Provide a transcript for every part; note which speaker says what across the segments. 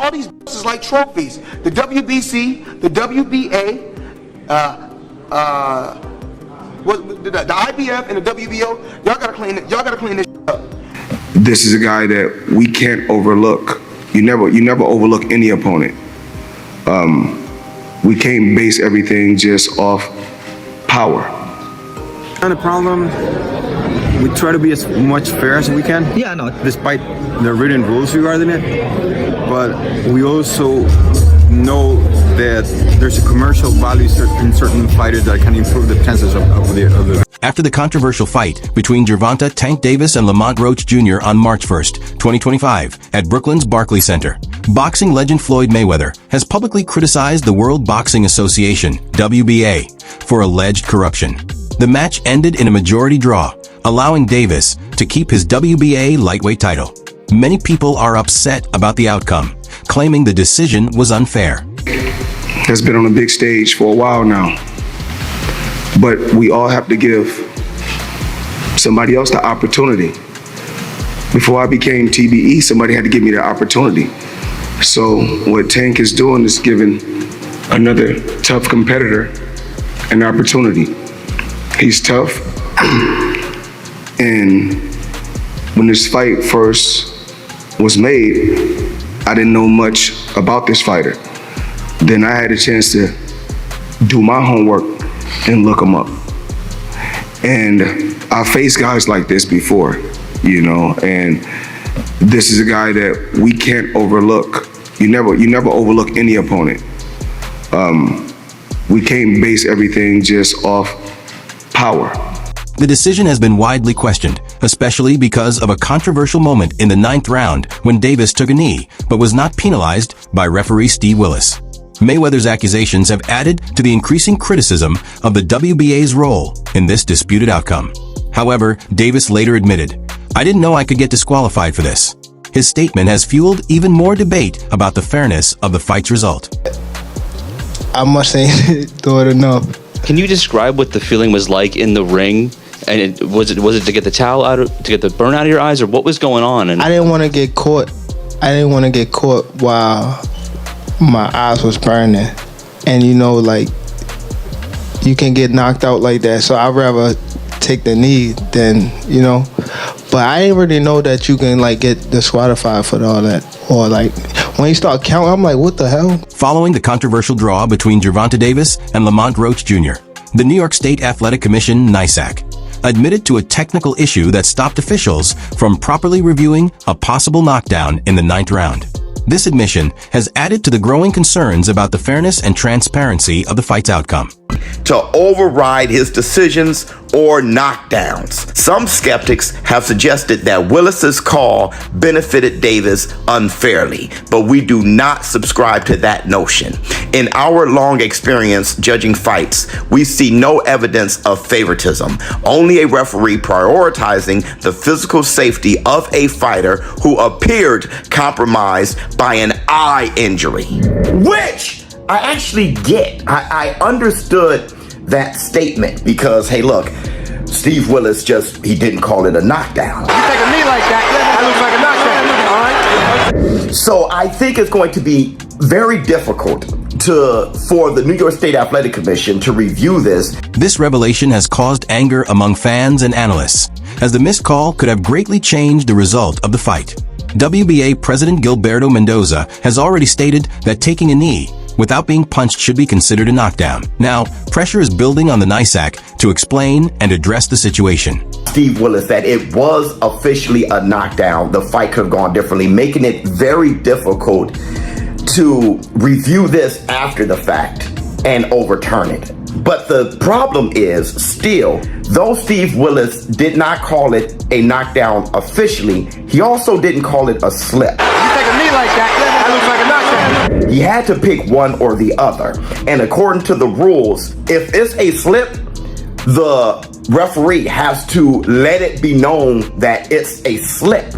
Speaker 1: All these is like trophies. The WBC, the WBA, the IBF and the WBO. Y'all gotta clean it. Y'all gotta clean this up.
Speaker 2: This is a guy that we can't overlook. You never overlook any opponent. We can't base everything just off power.
Speaker 3: And the problem, we try to be as much fair as we can.
Speaker 4: Yeah, no.
Speaker 3: Despite the written rules regarding it, but we also know that there's a commercial value in certain fighters that can improve the chances of the.
Speaker 5: After the controversial fight between Gervonta "Tank" Davis and Lamont Roach Jr. on March 1st, 2025, at Brooklyn's Barclays Center, boxing legend Floyd Mayweather has publicly criticized the World Boxing Association, WBA, for alleged corruption. The match ended in a majority draw, allowing Davis to keep his WBA lightweight title. Many people are upset about the outcome, claiming the decision was unfair.
Speaker 2: Has been on a big stage for a while now, but we all have to give somebody else the opportunity. Before I became TBE, somebody had to give me the opportunity. So what Tank is doing is giving another tough competitor an opportunity. He's tough, and when this fight first was made, I didn't know much about this fighter. Then I had a chance to do my homework and look him up. And I faced guys like this before, and this is a guy that we can't overlook. You never overlook any opponent. We can't base everything just off power.
Speaker 5: The decision has been widely questioned, especially because of a controversial moment in the 9th round when Davis took a knee but was not penalized by referee Steve Willis. Mayweather's accusations have added to the increasing criticism of the WBA's role in this disputed outcome. However, Davis later admitted, "I didn't know I could get disqualified for this." His statement has fueled even more debate about the fairness of the fight's result.
Speaker 6: I must say, do it enough.
Speaker 4: Can you describe what the feeling was like in the ring? And was it to get the towel out, to get the burn out of your eyes, or what was going on? And
Speaker 6: I didn't want to get caught. I didn't want to get caught while my eyes was burning, and you can get knocked out like that. So I'd rather take the knee than But I didn't really know that you can get disqualified for all that, or when you start counting, I'm like, what the hell?
Speaker 5: Following the controversial draw between Gervonta Davis and Lamont Roach Jr., the New York State Athletic Commission (NYSAC) admitted to a technical issue that stopped officials from properly reviewing a possible knockdown in the 9th round. This admission has added to the growing concerns about the fairness and transparency of the fight's outcome.
Speaker 7: To override his decisions or knockdowns. Some skeptics have suggested that Willis's call benefited Davis unfairly, but we do not subscribe to that notion. In our long experience judging fights, we see no evidence of favoritism, only a referee prioritizing the physical safety of a fighter who appeared compromised by an eye injury. Which I actually get. I understood that statement because, hey, look, Steve Willis he didn't call it a knockdown.
Speaker 1: You take a knee like that looks like a knockdown, all right?
Speaker 7: So I think it's going to be very difficult for the New York State Athletic Commission to review this.
Speaker 5: This revelation has caused anger among fans and analysts, as the missed call could have greatly changed the result of the fight. WBA President Gilberto Mendoza has already stated that taking a knee without being punched should be considered a knockdown. Now, pressure is building on the NYSAC to explain and address the situation.
Speaker 7: Steve Willis, that it was officially a knockdown. The fight could have gone differently, making it very difficult to review this after the fact and overturn it. But the problem is still, though Steve Willis did not call it a knockdown officially, he also didn't call it a slip.
Speaker 1: You take a knee like that looks like a knockdown.
Speaker 7: He had to pick one or the other. And according to the rules, if it's a slip, the referee has to let it be known that it's a slip.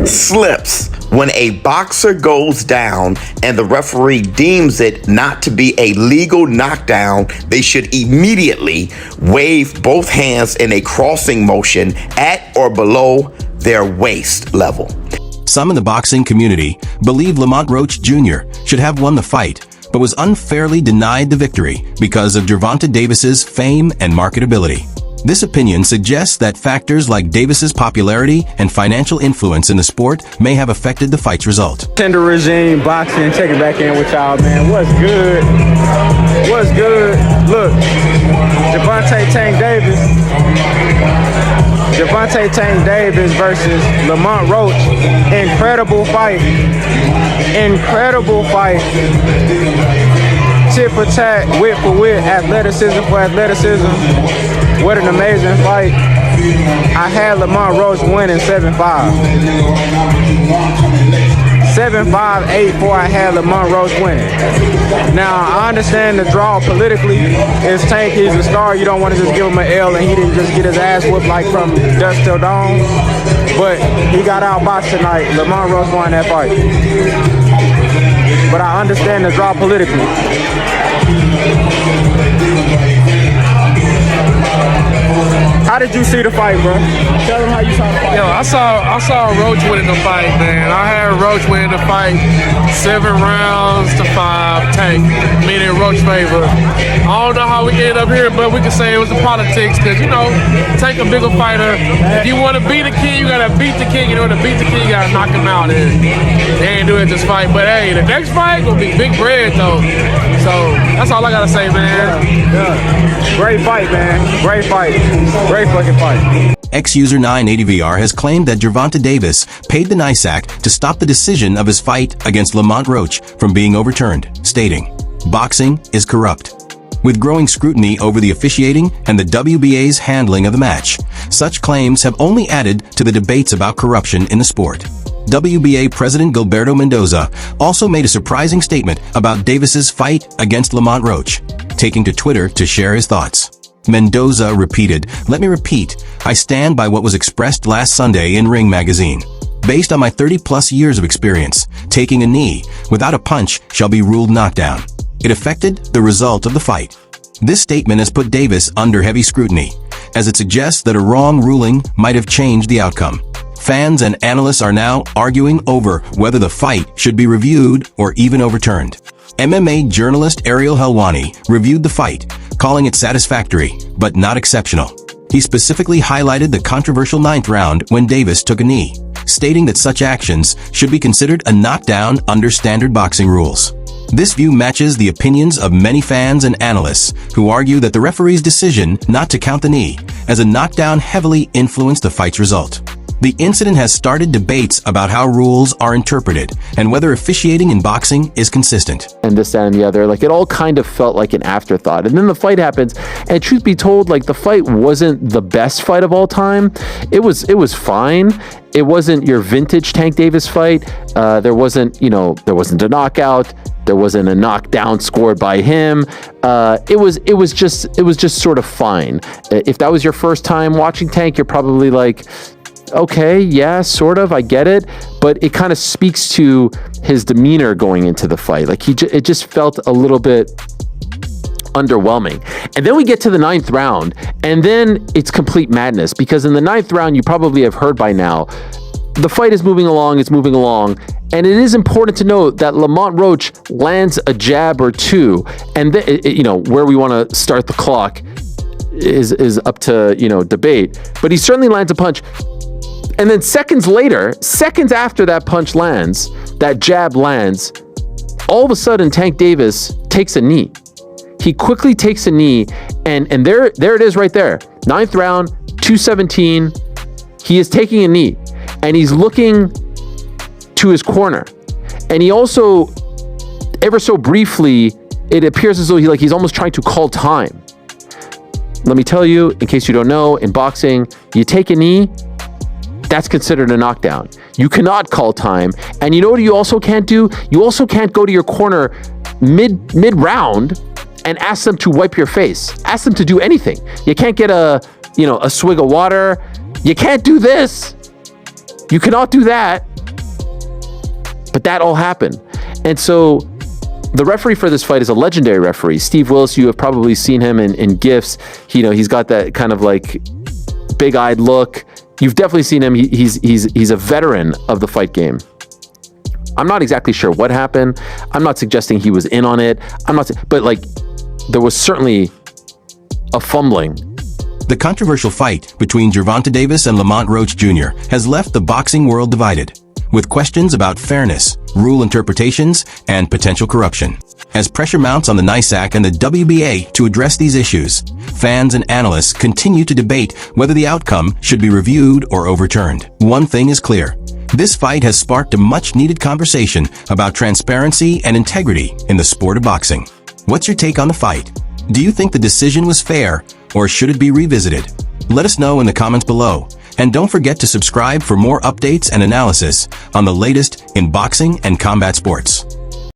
Speaker 7: Slips. When a boxer goes down and the referee deems it not to be a legal knockdown, they should immediately wave both hands in a crossing motion at or below their waist level.
Speaker 5: Some in the boxing community believe Lamont Roach Jr. should have won the fight, but was unfairly denied the victory because of Gervonta Davis's fame and marketability. This opinion suggests that factors like Davis's popularity and financial influence in the sport may have affected the fight's result.
Speaker 8: Tender regime, boxing, check it back in with y'all, man. What's good? What's good? Look, Gervonta Tank Davis versus Lamont Roach. Incredible fight. Incredible fight. Tit for tat, wit for wit, athleticism for athleticism. What an amazing fight. I had Lamont Roach winning 7-5. 7-5, 8-4, I had Lamont Roach winning. Now, I understand the draw politically. It's Tank, he's a star. You don't want to just give him an L and he didn't just get his ass whooped like from dusk till dawn. But he got outboxed tonight. Lamont Roach won that fight. But I understand the draw politically. How did you see the fight, bro? Tell them how you saw the fight.
Speaker 9: Yo, I saw Roach winning the fight, man. I had Roach winning the fight 7 rounds to 5, Tank, meaning Roach favor. I don't know how we ended up here, but we can say it was the politics, because, you know, Tank a bigger fighter. If you want to beat a king, you got to beat the king. In order to beat the king, you got to knock him out. And they ain't doing this fight. But, hey, the next fight going to be big bread, though. So, that's all I got to say, man.
Speaker 8: Yeah. Great fight, man. Great fight. Great fucking fight.
Speaker 5: Ex-user 980VR has claimed that Gervonta Davis paid the NYSAC to stop the decision of his fight against Lamont Roach from being overturned, stating, "Boxing is corrupt." With growing scrutiny over the officiating and the WBA's handling of the match, such claims have only added to the debates about corruption in the sport. WBA President Gilberto Mendoza also made a surprising statement about Davis's fight against Lamont Roach, taking to Twitter to share his thoughts. Mendoza repeated, "Let me repeat, I stand by what was expressed last Sunday in Ring magazine. Based on my 30-plus years of experience, taking a knee without a punch shall be ruled knockdown. It affected the result of the fight." This statement has put Davis under heavy scrutiny, as it suggests that a wrong ruling might have changed the outcome. Fans and analysts are now arguing over whether the fight should be reviewed or even overturned. MMA journalist Ariel Helwani reviewed the fight, calling it satisfactory, but not exceptional. He specifically highlighted the controversial 9th round when Davis took a knee, stating that such actions should be considered a knockdown under standard boxing rules. This view matches the opinions of many fans and analysts who argue that the referee's decision not to count the knee as a knockdown heavily influenced the fight's result. The incident has started debates about how rules are interpreted and whether officiating in boxing is consistent.
Speaker 10: And this, that, and the other, like it all kind of felt like an afterthought. And then the fight happens, and truth be told, like the fight wasn't the best fight of all time. It was fine. It wasn't your vintage Tank Davis fight. There wasn't a knockout. There wasn't a knockdown scored by him. It was just sort of fine. If that was your first time watching Tank, you're probably like, okay, yeah, sort of, I get it, but it kind of speaks to his demeanor going into the fight. Like it just felt a little bit underwhelming. And then we get to the 9th round, and then it's complete madness, because in the 9th round, you probably have heard by now, the fight is moving along, and it is important to note that Lamont Roach lands a jab or two, and where we want to start the clock is up to debate, but he certainly lands a punch. And then seconds after that punch lands, that jab lands, all of a sudden Tank Davis takes a knee. He quickly takes a knee, and there it is right there. 9th round, 217. He is taking a knee, and he's looking to his corner. And he also, ever so briefly, it appears as though he's almost trying to call time. Let me tell you, in case you don't know, in boxing, you take a knee, that's considered a knockdown. You cannot call time. And you know what you also can't do? You also can't go to your corner mid-round and ask them to wipe your face. Ask them to do anything. You can't get a swig of water. You can't do this. You cannot do that. But that all happened. And so the referee for this fight is a legendary referee. Steve Willis, you have probably seen him in GIFs. He's got that kind of like big-eyed look. You've definitely seen him. He's a veteran of the fight game. I'm not exactly sure what happened. I'm not suggesting he was in on it. But like, there was certainly a fumbling.
Speaker 5: The controversial fight between Gervonta Davis and Lamont Roach Jr. has left the boxing world divided, with questions about fairness, rule interpretations, and potential corruption. As pressure mounts on the NYSAC and the WBA to address these issues, fans and analysts continue to debate whether the outcome should be reviewed or overturned. One thing is clear. This fight has sparked a much-needed conversation about transparency and integrity in the sport of boxing. What's your take on the fight? Do you think the decision was fair, or should it be revisited? Let us know in the comments below. And don't forget to subscribe for more updates and analysis on the latest in boxing and combat sports.